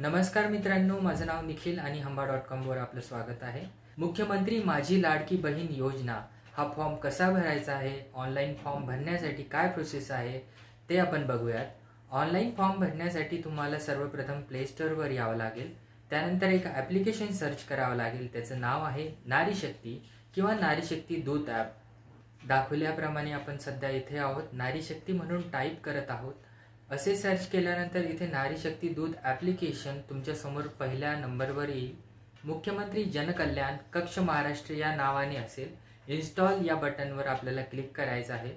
नमस्कार मित्रांनो, माझं नाव निखिल आणि hamba.com वर आपलं स्वागत आहे। मुख्यमंत्री माझी लाडकी बहीण योजना हा फॉर्म कसा भरायचा आहे, ऑनलाइन फॉर्म भरण्यासाठी काय प्रोसेस आहे ते आपण बघूयात। ऑनलाइन फॉर्म भरण्यासाठी तुम्हाला सर्वप्रथम प्ले स्टोर वर यावं लागेल। त्यानंतर एक ॲप्लिकेशन सर्च करावं लागेल, त्याचं नाव आहे नारी शक्ती किंवा नारी शक्ती दूत ॲप। दाखवल्याप्रमाणे आपण सध्या इथे आहोत, नारी शक्ती म्हणून टाईप करत आहोत। असे सर्च केल्यानंतर इथे नारी शक्ती दूत ॲप्लिकेशन तुमच्या समोर पहिल्या नंबरवर येईल। मुख्यमंत्री जनकल्याण कक्ष महाराष्ट्र या नावाने असेल। इन्स्टॉल या बटनवर आपल्याला क्लिक करायचं आहे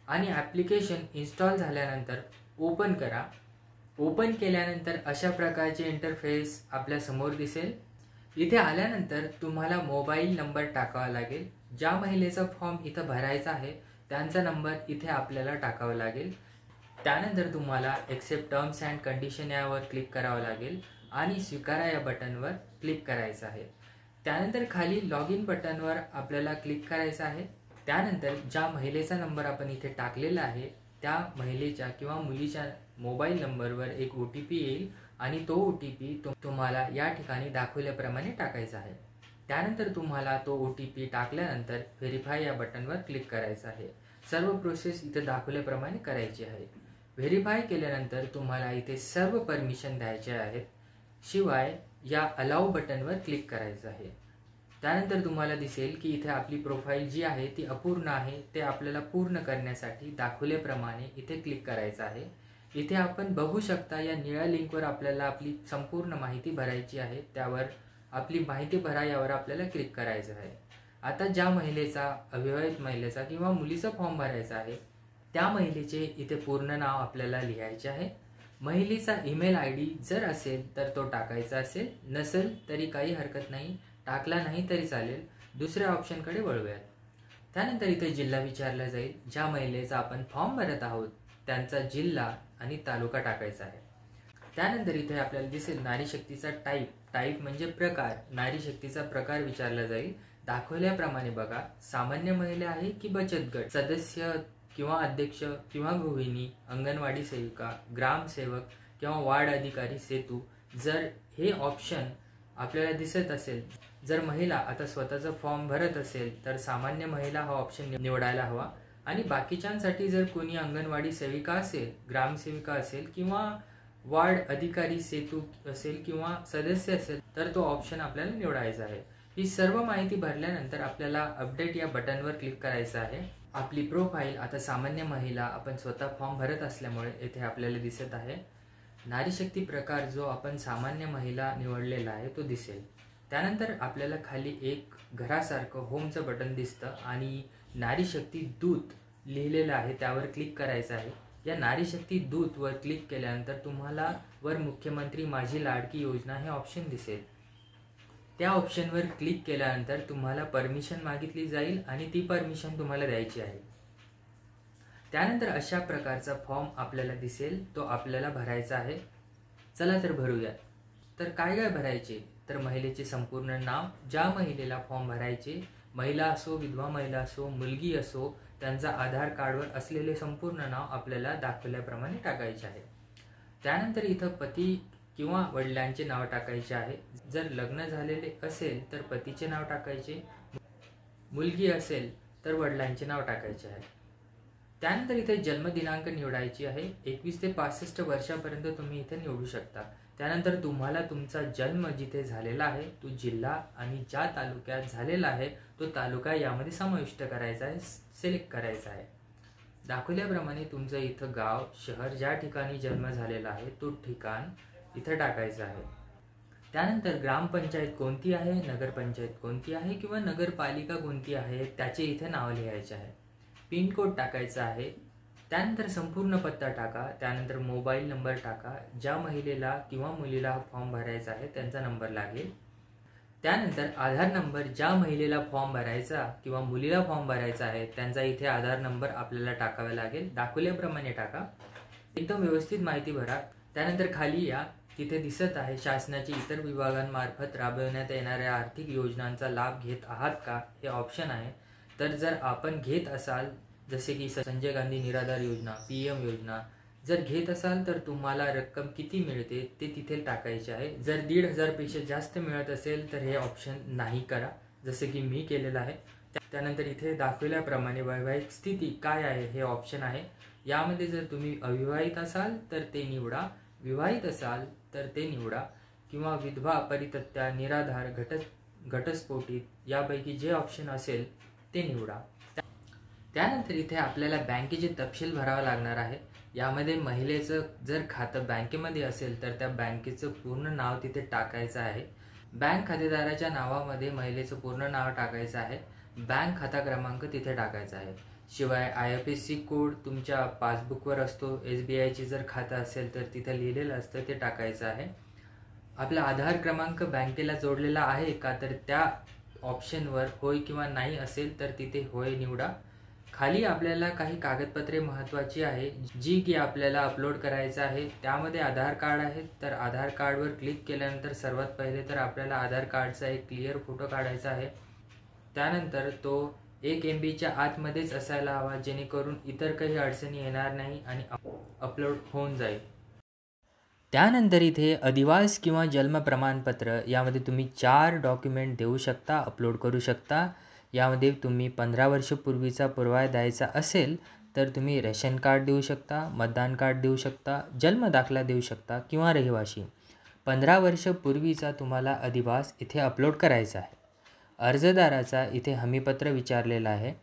आणि ॲप्लिकेशन इन्स्टॉल झाल्यानंतर ओपन करा। ओपन केल्यानंतर अशा प्रकारचे इंटरफेस आपल्या समोर दिसेल। इथे आल्यानंतर तुम्हाला मोबाईल नंबर टाकावा लागेल। ज्या महिलेचा फॉर्म इथं भरायचा आहे त्यांचा नंबर इथे आपल्याला टाकावा लागेल। त्यानंतर तुम्हाला एक्सेप्ट टर्म्स अँड कंडिशन यावर क्लिक करावं लागेल आणि स्वीकारा या बटनवर क्लिक करायचं आहे। त्यानंतर खाली लॉग इन बटनवर आपल्याला क्लिक करायचं आहे। त्यानंतर ज्या महिलेचा नंबर आपण इथे टाकलेला आहे त्या महिलेच्या किंवा मुलीच्या मोबाईल नंबरवर एक OTP येईल आणि तो OTP तुम्हाला या ठिकाणी दाखवल्याप्रमाणे टाकायचा आहे। त्यानंतर तुम्हाला तो OTP टाकल्यानंतर व्हेरीफाय या बटनवर क्लिक करायचं आहे। सर्व प्रोसेस इथे दाखवल्याप्रमाणे करायची आहे। व्हेरीफाय केल्यानंतर तुम्हाला इथे सर्व परमिशन द्यायचे आहेत, शिवाय या अलाउ बटनवर क्लिक करायचं आहे। त्यानंतर तुम्हाला दिसेल की इथे आपली प्रोफाईल जी आहे ती अपूर्ण आहे, ते आपल्याला पूर्ण करण्यासाठी दाखवल्याप्रमाणे इथे क्लिक करायचं आहे। इथे आपण बघू शकता या निळ्या लिंकवर आपल्याला आपली संपूर्ण माहिती भरायची आहे, त्यावर आपली माहिती भरा यावर आपल्याला क्लिक करायचं आहे। आता ज्या महिलेचा, अविवाहित महिलेचा किंवा मुलीचा फॉर्म भरायचा आहे त्या महिलेचे इथे पूर्ण नाव आपल्याला लिहायचे आहे। महिलेचा ईमेल ID जर असेल तर तो टाकायचा असेल, नसेल तरी काही हरकत नाही, टाकला नाही तरी चालेल। दुसऱ्या ऑप्शनकडे वळूयात। त्यानंतर इथे जिल्हा विचारला जाईल। ज्या महिलेचा आपण फॉर्म भरत आहोत त्यांचा जिल्हा आणि तालुका टाकायचा आहे। त्यानंतर इथे आपल्याला दिसेल नारी शक्तीचा टाईप म्हणजे प्रकार, नारी शक्तीचा प्रकार विचारला जाईल। दाखवल्याप्रमाणे बघा, सामान्य महिला आहे की बचत गट सदस्य किंवा अध्यक्ष किंवा गृहिणी, अंगणवाडी सेविका, ग्रामसेवक किंवा वार्ड अधिकारी, सेतू, जर हे ऑप्शन आपल्याला दिसत असेल, जर महिला आता स्वतःचा फॉर्म भरत असेल तर सामान्य महिला हा ऑप्शन निवडायला हवा आणि बाकीच्यांसाठी जर कोणी अंगणवाडी सेविका असेल, ग्रामसेविका असेल किंवा वार्ड अधिकारी, सेतू असेल किंवा सदस्य असेल तर तो ऑप्शन आपल्याला निवडायचा आहे। ही सर्व माहिती भरल्यानंतर आपल्याला अपडेट या बटनवर क्लिक करायचं आहे। आपली प्रोफाईल आता सामान्य महिला आपण स्वतः फॉर्म भरत असल्यामुळे येथे आपल्याला दिसत आहे। नारी शक्ती प्रकार जो आपण सामान्य महिला निवडलेला आहे तो दिसेल। त्यानंतर आपल्याला खाली एक घरासारखं होमचं बटन दिसतं आणि नारी शक्ती दूत लिहिलेलं आहे त्यावर क्लिक करायचं आहे। या नारी शक्ती दूत वर क्लिक केल्यानंतर तुम्हाला वर मुख्यमंत्री माझी लाडकी योजना हे ऑप्शन दिसेल। त्या ऑप्शनवर क्लिक केल्यानंतर तुम्हाला परमिशन मागितली जाईल आणि ती परमिशन तुम्हाला द्यायची आहे। त्यानंतर अशा प्रकारचा फॉर्म आपल्याला दिसेल, तो आपल्याला भरायचा आहे। चला तर भरूया। तर काय भरायचे, तर महिलेचे संपूर्ण नाव, ज्या महिलेला फॉर्म भरायचे, महिला असो, विधवा महिला असो, मुलगी असो, त्यांचा आधार कार्डवर असलेले संपूर्ण नाव आपल्याला दाखवल्याप्रमाणे टाकायचे आहे। त्यानंतर इथं पती किंवा वडिलांचे नाव टाकायचे आहे। जर लग्न झालेले असेल तर पतीचे नाव टाकायचे, मुलगी असेल तर वडिलांचे नाव टाकायचे आहे। त्यानंतर इथे जन्मदिनांक निवडायची आहे। 21 ते 65 वर्षापर्यंत तुम्ही इथे निवडू शकता। त्यानंतर तुम्हाला तुमचा जन्म जिथे झालेला आहे तो जिल्हा आणि ज्या तालुक्यात झालेला आहे तो तालुका यामध्ये समाविष्ट करायचा आहे, सिलेक्ट करायचा आहे। दाखवल्याप्रमाणे तुमचं इथं गाव, शहर, ज्या ठिकाणी जन्म झालेला आहे तो ठिकाण इथं टाकायचं आहे। त्यानंतर ग्रामपंचायत कोणती आहे, नगरपंचायत कोणती आहे किंवा नगरपालिका कोणती आहे त्याचे इथे नाव लिहायचे आहे। पिन कोड टाकायचा आहे। त्यानंतर संपूर्ण पत्ता टाका। त्यानंतर मोबाईल नंबर टाका। ज्या महिलेला किंवा मुलीला फॉर्म भरायचा आहे त्यांचा नंबर लागेल। त्यानंतर आधार नंबर, ज्या महिलेला फॉर्म भरायचा किंवा मुलीला फॉर्म भरायचा आहे त्यांचा इथे आधार नंबर आपल्याला टाकावा लागेल। दाखवल्याप्रमाणे टाका, एकदम व्यवस्थित माहिती भरा। त्यानंतर खाली या, तिथे दिसत आहे शासनाच्या इतर विभागांमार्फत राबवण्यात येणाऱ्या आर्थिक योजनांचा लाभ घेत आहात का हे ऑप्शन आहे। तर जर आपण घेत असाल, जसे की संजय गांधी निराधार योजना, PM योजना, जर घेत असाल तर तुम्हाला रक्कम किती मिळते ते तिथे टाकायचे आहे. जर 1,500 पेक्षा जास्त मिळत असेल तर हे ऑप्शन नाही करा, जसे की मी केलेलं आहे. त्यानंतर इथे दाखवल्याप्रमाणे वैवाहिक स्थिती काय आहे हे ऑप्शन आहे. यामध्ये जर तुम्ही अविवाहित असाल तर ते निवडा, विवाहित असाल तर ते निवडा, किंवा विधवा, परित्यक्ता, निराधार, घटस्फोटित यापैकी जे ऑप्शन असेल ते निवडा. त्यानंतर इथे आपल्याला बँकेचे तपशील भरावा लागणार आहे. यामध्ये महिलेचं जर खातं बँकेमध्ये असेल तर त्या बँकेचं पूर्ण नाव तिथे टाकायचं आहे. बँक खातेदाराच्या नावामध्ये महिलेचं पूर्ण नाव टाकायचं आहे. बँक खाता क्रमांक तिथे टाकायचा आहे. शिवाय IFSC कोड तुमच्या पासबुकवर असतो. SBIची जर खातं असेल तर तिथे लिहिलेलं असतं ते टाकायचं आहे. आपला आधार क्रमांक बँकेला जोडलेला आहे का, तर त्या ऑप्शनवर होय किंवा नाही असेल तर तिथे होय निवडा. खाली आपल्याला काही कागदपत्रे महत्त्वाची आहे जी की आपल्याला अपलोड करायचं आहे. त्यामध्ये आधार कार्ड आहे, तर आधार कार्डवर क्लिक केल्यानंतर सर्वात पहिले तर आपल्याला आधार कार्डचा एक क्लिअर फोटो काढायचा आहे. त्यानंतर तो 1 MBच्या आतमध्येच असायला हवा, जेणेकरून इतर काही अडचणी येणार नाही आणि अपलोड होऊन जाईल. त्यानंतर इथे अधिवास किंवा जन्म प्रमाणपत्र यामध्ये तुम्ही 4 डॉक्युमेंट देऊ शकता, अपलोड करू शकता. यामध्ये तुम्ही 15 वर्षपूर्वीचा पुरावा द्यायचा असेल तर तुम्ही रेशन कार्ड देऊ शकता, मतदान कार्ड देऊ शकता, जन्मदाखला देऊ शकता किंवा रहिवाशी. 15 वर्षपूर्वीचा तुम्हाला अधिवास इथे अपलोड करायचा आहे. अर्जदाराचा इथे हमीपत्र विचारलेला आहे.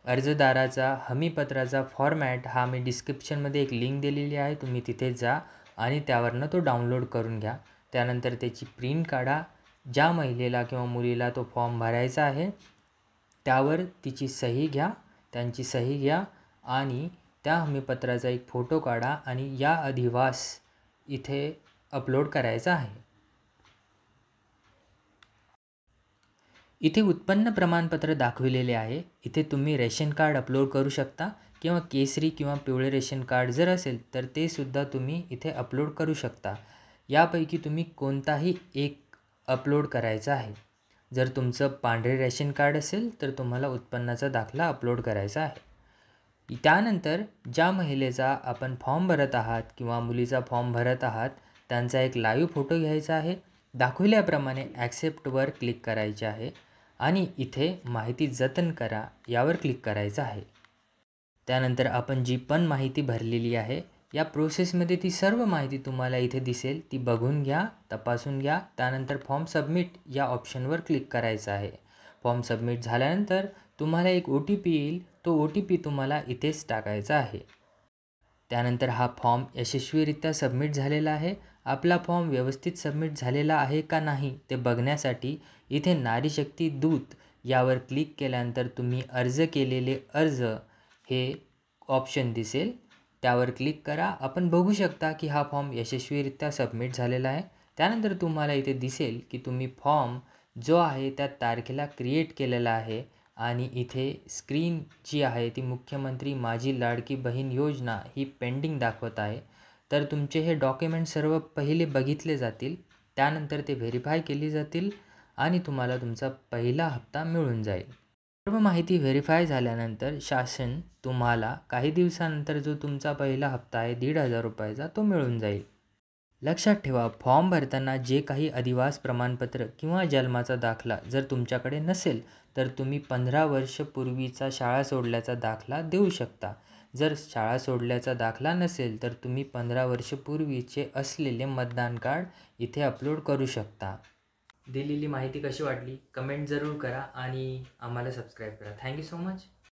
अर्जदाराचा हमीपत्राचा फॉर्मॅट हा मी डिस्क्रिप्शनमध्ये एक लिंक दिलेली आहे, तुम्ही तिथे जा आणि त्यावरनं तो डाउनलोड करून घ्या. त्यानंतर त्याची प्रिंट काढा. ज्या महिलेला किंवा मुलीला तो फॉर्म भरायचा आहे त्यावर तिची सही घ्या, त्यांची सही घ्या आणि त्या हमीपत्राचा एक फोटो काढा आणि या अधिवास इथे अपलोड करायचा आहे. इथे उत्पन्न प्रमाणपत्र दाखविलेले आहे. इथे तुम्ही रेशन कार्ड अपलोड करू शकता किंवा केसरी किंवा पिवळे रेशन कार्ड जर असेल तर ते सुद्धा तुम्ही इथे अपलोड करू शकता. यापैकी तुम्ही कोणताही एक अपलोड करायचा आहे. जर तुमचं पांढरे रेशन कार्ड असेल तर तुम्हाला उत्पन्नाचा दाखला अपलोड करायचा आहे. त्यानंतर ज्या महिलेचा आपण फॉर्म भरत आहात किंवा मुलीचा फॉर्म भरत आहात त्यांचा एक लाईव्ह फोटो घ्यायचा आहे. दाखविल्याप्रमाणे ॲक्सेप्टवर क्लिक करायचे आहे आणि इथे माहिती जतन करा यावर क्लिक करायचं आहे. त्यानंतर आपण जी पण माहिती भरलेली आहे या प्रोसेसमध्ये ती सर्व माहिती तुम्हाला इथे दिसेल, ती बघून घ्या, तपासून घ्या. त्यानंतर फॉर्म सबमिट या ऑप्शनवर क्लिक करायचं आहे. फॉर्म सबमिट झाल्यानंतर तुम्हाला एक OTP येईल, तो OTP तुम्हाला इथेच टाकायचा आहे. त्यानंतर हा फॉर्म यशस्वीरित्या सबमिट झालेला आहे. आपला फॉर्म व्यवस्थित सबमिट झालेला आहे का नाही ते बघण्यासाठी इथे नारी शक्ती दूत यावर क्लिक केल्यानंतर तुम्ही अर्ज केलेले अर्ज हे ऑप्शन दिसेल, त्यावर क्लिक करा. आपण बघू शकता की हा फॉर्म यशस्वीरित्या सबमिट झालेला आहे. त्यानंतर तुम्हाला इथे दिसेल की तुम्ही फॉर्म जो आहे त्या तारखेला क्रिएट केलेला आहे आणि इथे स्क्रीन जी आहे ती मुख्यमंत्री माझी लाडकी बहीण योजना ही पेंडिंग दाखवत आहे. तर तुमचे हे डॉक्युमेंट सर्व पहिले बघितले जातील, त्यानंतर ते व्हेरीफाय केली जातील आणि तुम्हाला तुमचा पहिला हप्ता मिळून जाईल. सर्व माहिती व्हेरीफाय झाल्यानंतर शासन तुम्हाला काही दिवसानंतर जो तुमचा पहिला हप्ता आहे 1,500 रुपयाचा तो मिळून जाईल. लक्षात ठेवा, फॉर्म भरताना जे काही अधिवास प्रमाणपत्र किंवा जन्माचा दाखला जर तुमच्याकडे नसेल तर तुम्ही 15 वर्षपूर्वीचा शाळा सोडल्याचा दाखला देऊ शकता. जर शाळा सोडल्याचा दाखला नसेल तर तुम्ही 15 वर्षपूर्वीचे असलेले मतदान कार्ड इथे अपलोड करू शकता. दिलेली माहिती कशी वाटली कमेंट जरूर करा आणि आम्हाला सबस्क्राईब करा. Thank you so much.